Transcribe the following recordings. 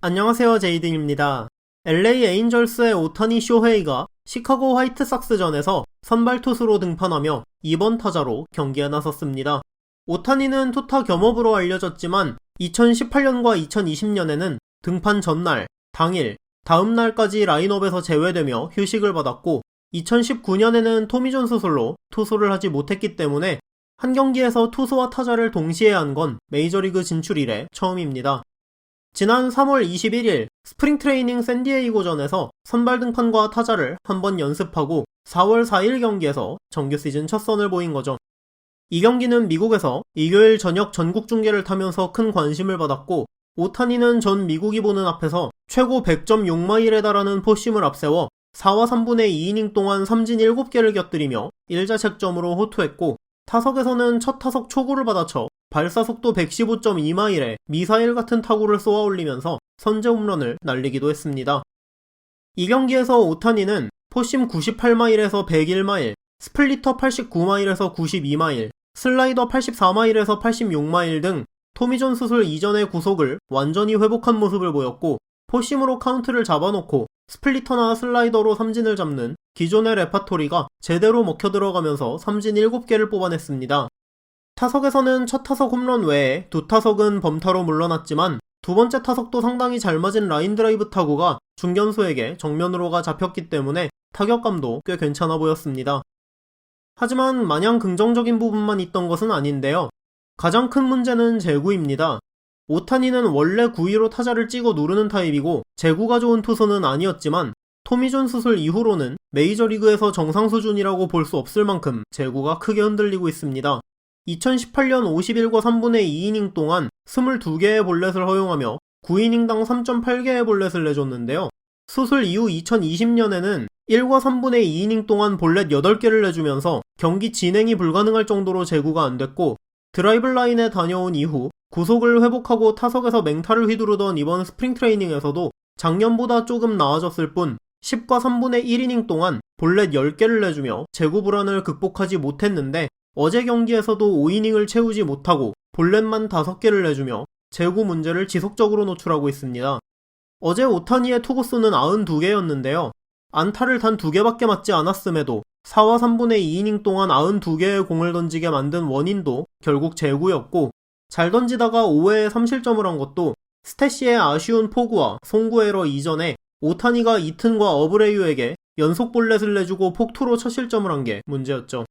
안녕하세요, 제이든입니다. LA 에인절스의 오타니 쇼헤이가 시카고 화이트삭스전에서 선발 투수로 등판하며 2번 타자로 경기에 나섰습니다. 오타니는 투타 겸업으로 알려졌지만 2018년과 2020년에는 등판 전날, 당일, 다음 날까지 라인업에서 제외되며 휴식을 받았고 2019년에는 토미존 수술로 투수를 하지 못했기 때문에 한 경기에서 투수와 타자를 동시에 한 건 메이저리그 진출 이래 처음입니다. 지난 3월 21일 스프링 트레이닝 샌디에이고전에서 선발 등판과 타자를 한번 연습하고 4월 4일 경기에서 정규 시즌 첫 선을 보인 거죠. 이 경기는 미국에서 일요일 저녁 전국 중계를 타면서 큰 관심을 받았고 오타니는 전 미국이 보는 앞에서 최고 100.6마일에 달하는 포심을 앞세워 4와 3분의 2이닝 동안 삼진 7개를 곁들이며 1자책점으로 호투했고 타석에서는 첫 타석 초구를 받아쳐 발사속도 115.2마일에 미사일 같은 타구를 쏘아 올리면서 선제 홈런을 날리기도 했습니다. 이 경기에서 오타니는 포심 98마일에서 101마일, 스플리터 89마일에서 92마일, 슬라이더 84마일에서 86마일 등 토미존 수술 이전의 구속을 완전히 회복한 모습을 보였고 포심으로 카운트를 잡아놓고 스플리터나 슬라이더로 삼진을 잡는 기존의 레파토리가 제대로 먹혀 들어가면서 삼진 7개를 뽑아냈습니다. 타석에서는 첫 타석 홈런 외에 두 타석은 범타로 물러났지만 두 번째 타석도 상당히 잘 맞은 라인 드라이브 타구가 중견수에게 정면으로가 잡혔기 때문에 타격감도 꽤 괜찮아 보였습니다. 하지만 마냥 긍정적인 부분만 있던 것은 아닌데요. 가장 큰 문제는 제구입니다. 오타니는 원래 9위로 타자를 찍어 누르는 타입이고 제구가 좋은 투수는 아니었지만 토미존 수술 이후로는 메이저리그에서 정상 수준이라고 볼 수 없을 만큼 제구가 크게 흔들리고 있습니다. 2018년 51과 3분의 2이닝 동안 22개의 볼넷을 허용하며 9이닝당 3.8개의 볼넷을 내줬는데요. 수술 이후 2020년에는 1과 3분의 2이닝 동안 볼넷 8개를 내주면서 경기 진행이 불가능할 정도로 제구가 안됐고 드라이브 라인에 다녀온 이후 구속을 회복하고 타석에서 맹타를 휘두르던 이번 스프링 트레이닝에서도 작년보다 조금 나아졌을 뿐 10과 3분의 1이닝 동안 볼넷 10개를 내주며 제구 불안을 극복하지 못했는데 어제 경기에서도 5이닝을 채우지 못하고 볼넷만 5개를 내주며 제구 문제를 지속적으로 노출하고 있습니다. 어제 오타니의 투구수는 92개였는데요. 안타를 단 2개밖에 맞지 않았음에도 4와 3분의 2이닝 동안 92개의 공을 던지게 만든 원인도 결국 제구였고 잘 던지다가 5회에 3실점을 한 것도 스태시의 아쉬운 포구와 송구 에러 이전에 오타니가 이튼과 어브레유에게 연속 볼넷을 내주고 폭투로 첫 실점을 한 게 문제였죠.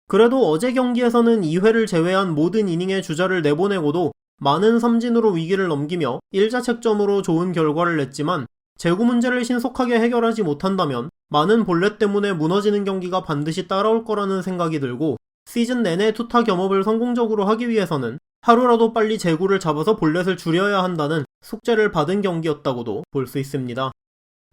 그래도 어제 경기에서는 2회를 제외한 모든 이닝의 주자를 내보내고도 많은 삼진으로 위기를 넘기며 1자책점으로 좋은 결과를 냈지만 제구 문제를 신속하게 해결하지 못한다면 많은 볼넷 때문에 무너지는 경기가 반드시 따라올 거라는 생각이 들고 시즌 내내 투타 겸업을 성공적으로 하기 위해서는 하루라도 빨리 제구를 잡아서 볼넷을 줄여야 한다는 숙제를 받은 경기였다고도 볼 수 있습니다.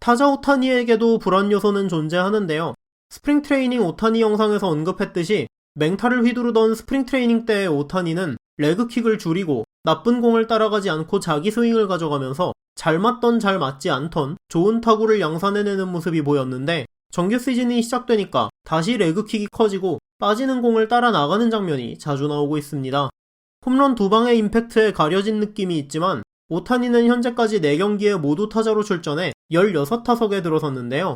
타자 오타니에게도 불안 요소는 존재하는데요. 스프링 트레이닝 오타니 영상에서 언급했듯이 맹타를 휘두르던 스프링 트레이닝 때의 오타니는 레그킥을 줄이고 나쁜 공을 따라가지 않고 자기 스윙을 가져가면서 잘 맞던 잘 맞지 않던 좋은 타구를 양산해내는 모습이 보였는데 정규 시즌이 시작되니까 다시 레그킥이 커지고 빠지는 공을 따라 나가는 장면이 자주 나오고 있습니다. 홈런 2방의 임팩트에 가려진 느낌이 있지만 오타니는 현재까지 4경기에 모두 타자로 출전해 16타석에 들어섰는데요.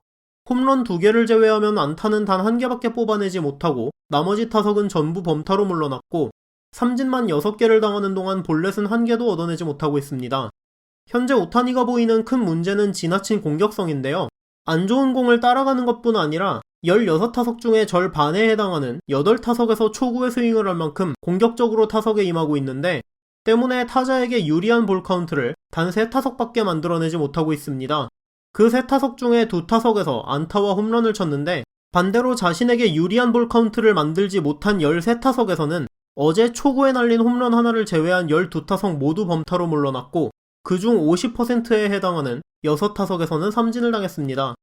홈런 2개를 제외하면 안타는 단 1개밖에 뽑아내지 못하고 나머지 타석은 전부 범타로 물러났고 삼진만 6개를 당하는 동안 볼넷은 1개도 얻어내지 못하고 있습니다. 현재 오타니가 보이는 큰 문제는 지나친 공격성인데요. 안 좋은 공을 따라가는 것뿐 아니라 16타석 중에 절반에 해당하는 8타석에서 초구에 스윙을 할 만큼 공격적으로 타석에 임하고 있는데 때문에 타자에게 유리한 볼 카운트를 단 3타석밖에 만들어내지 못하고 있습니다. 그 3타석 중에 2타석에서 안타와 홈런을 쳤는데 반대로 자신에게 유리한 볼 카운트를 만들지 못한 13타석에서는 어제 초구에 날린 홈런 하나를 제외한 12타석 모두 범타로 물러났고 그중 50%에 해당하는 6타석에서는 삼진을 당했습니다.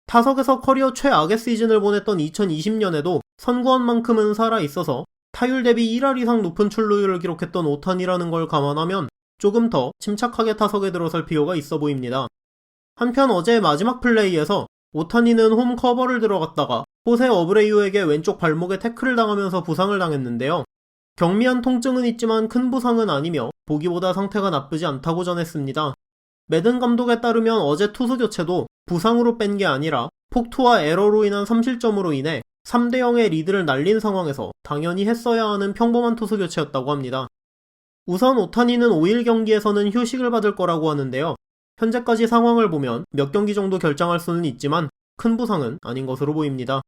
타석에서 커리어 최악의 시즌을 보냈던 2020년에도 선구한 만큼은 살아있어서 타율 대비 1할 이상 높은 출루율을 기록했던 오타니라는 걸 감안하면 조금 더 침착하게 타석에 들어설 필요가 있어 보입니다. 한편 어제 마지막 플레이에서 오타니는 홈 커버를 들어갔다가 호세 어브레유에게 왼쪽 발목에 태클을 당하면서 부상을 당했는데요. 경미한 통증은 있지만 큰 부상은 아니며 보기보다 상태가 나쁘지 않다고 전했습니다. 매든 감독에 따르면 어제 투수 교체도 부상으로 뺀 게 아니라 폭투와 에러로 인한 3실점으로 인해 3대0의 리드를 날린 상황에서 당연히 했어야 하는 평범한 투수 교체였다고 합니다. 우선 오타니는 5일 경기에서는 휴식을 받을 거라고 하는데요. 현재까지 상황을 보면 몇 경기 정도 결정할 수는 있지만 큰 부상은 아닌 것으로 보입니다.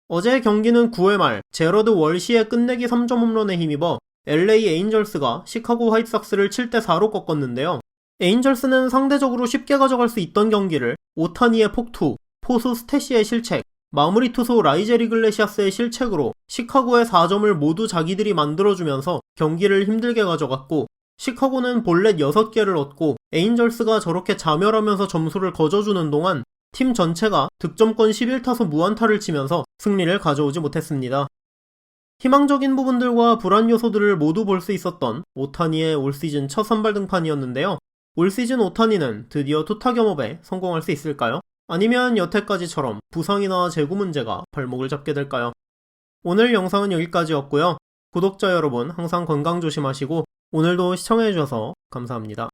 어제 경기는 9회 말 제러드 월시의 끝내기 3점 홈런에 힘입어 LA 에인절스가 시카고 화이트삭스를 7대4로 꺾었는데요. 에인절스는 상대적으로 쉽게 가져갈 수 있던 경기를 오타니의 폭투, 포수 스태시의 실책, 마무리 투수 라이제리 이글레시아스의 실책으로 시카고의 4점을 모두 자기들이 만들어주면서 경기를 힘들게 가져갔고, 시카고는 볼넷 6개를 얻고 에인절스가 저렇게 자멸하면서 점수를 거저주는 동안 팀 전체가 득점권 11타수 무안타를 치면서 승리를 가져오지 못했습니다. 희망적인 부분들과 불안 요소들을 모두 볼 수 있었던 오타니의 올 시즌 첫 선발 등판이었는데요. 올 시즌 오타니는 드디어 투타 겸업에 성공할 수 있을까요? 아니면 여태까지처럼 부상이나 재구 문제가 발목을 잡게 될까요? 오늘 영상은 여기까지였고요. 구독자 여러분 항상 건강 조심하시고 오늘도 시청해주셔서 감사합니다.